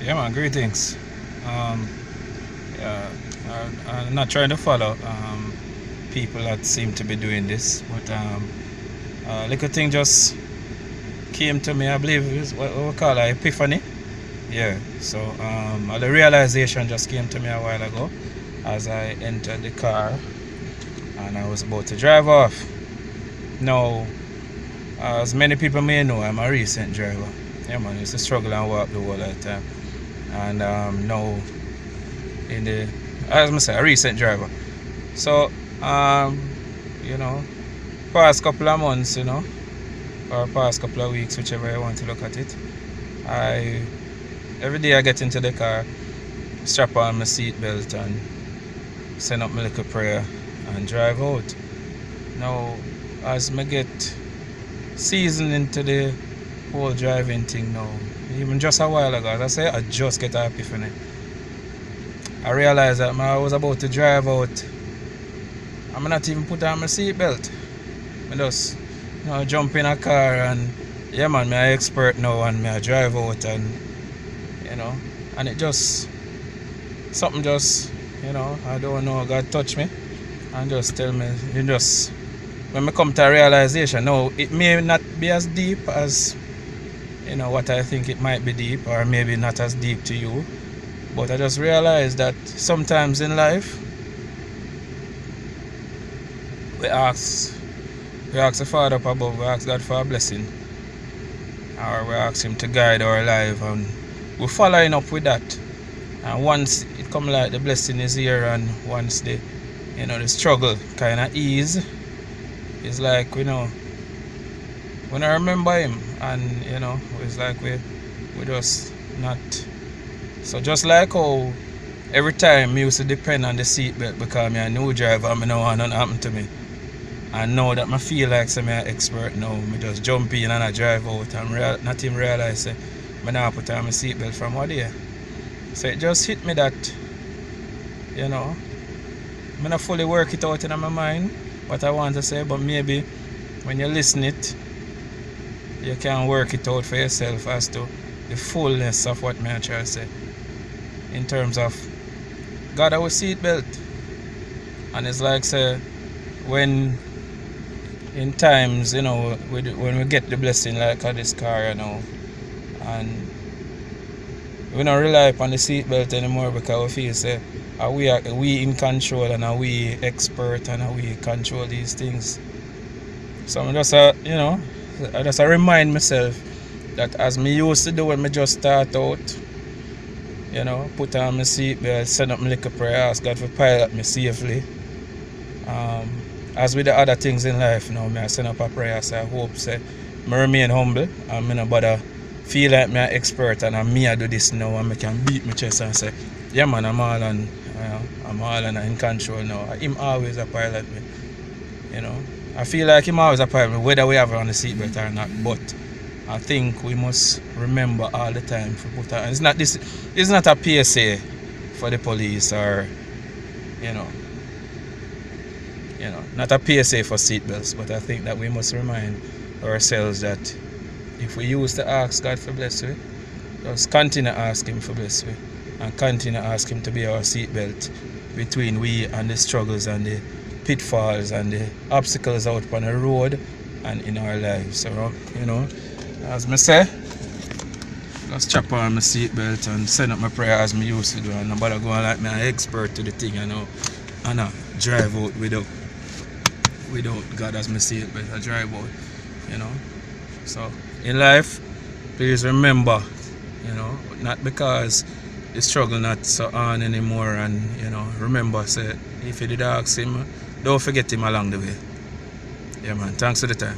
Yeah, man, greetings. Um, yeah, I'm not trying to follow people that seem to be doing this, but little thing just came to me. I believe it's what we call it, Epiphany. Yeah, so the realization just came to me a while ago as I entered the car and I was about to drive off. Now, as many people may know, I'm a recent driver. Yeah, man, it's a struggle and walk the whole of the time. And now, in the, as I say, a recent driver. So, you know, past couple of months, or past couple of weeks, whichever you want to look at it, every day I get into the car, strap on my seatbelt and send up my little prayer and drive out. Now, as I get seasoned into the whole driving thing now, even just a while ago, as I say, I just get an epiphany. I realized that I was about to drive out. I'm not even put on my seatbelt. I just, jump in a car and, yeah man, I'm an expert now and I drive out and, and it just, something just, I don't know, God touch me and just tell me, when I come to a realization, now it may not be as deep as, what I think it might be deep, or maybe not as deep to you, but I just realized that sometimes in life, we ask the Father up above, we ask God for a blessing, or we ask Him to guide our life, and we're following up with that. And once it come like the blessing is here, and once the struggle kind of ease, it's like when I remember Him, and it's like we just not. So just like how every time I used to depend on the seatbelt because I'm a new driver and I don't want nothing happen to me. And now that I feel like I'm an expert now, I just jump in and I drive out and not even realize that I not put on my seatbelt from what day. So it just hit me that, I not fully work it out in my mind what I want to say, but maybe when you listen it, you can work it out for yourself as to the fullness of what I'm trying to say. In terms of God our seatbelt. And it's like say when in times, when we get the blessing like this car, and we don't rely upon the seatbelt anymore because we feel say we in control and are we expert and are we control these things. So I'm just I just remind myself that as me used to do when me just start out, put on my seatbelt, send up my little prayer, ask God for pilot me safely. As with the other things in life, I send up a prayer, so I hope say I remain humble and I not bother feel like I'm an expert and I do this now and I can beat my chest and say, yeah man, I'm all and in control now. Him always a pilot me. I feel like him always a pilot me, whether we have it on the seatbelt or not, but I think we must remember all the time for put on. It's not a PSA for the police or not a PSA for seatbelts, but I think that we must remind ourselves that if we used to ask God for blessing, just continue to ask Him for blessing and continue to ask Him to be our seatbelt between we and the struggles and the pitfalls and the obstacles out on the road and in our lives. So, as I say, just chop on my seatbelt and send up my prayer as I used to do, and nobody going like me an expert to the thing, and I drive out without God as my seatbelt. I drive out, So in life, please remember, not because the struggle not so on anymore, and remember, say if you did ask Him, don't forget Him along the way. Yeah man, thanks for the time.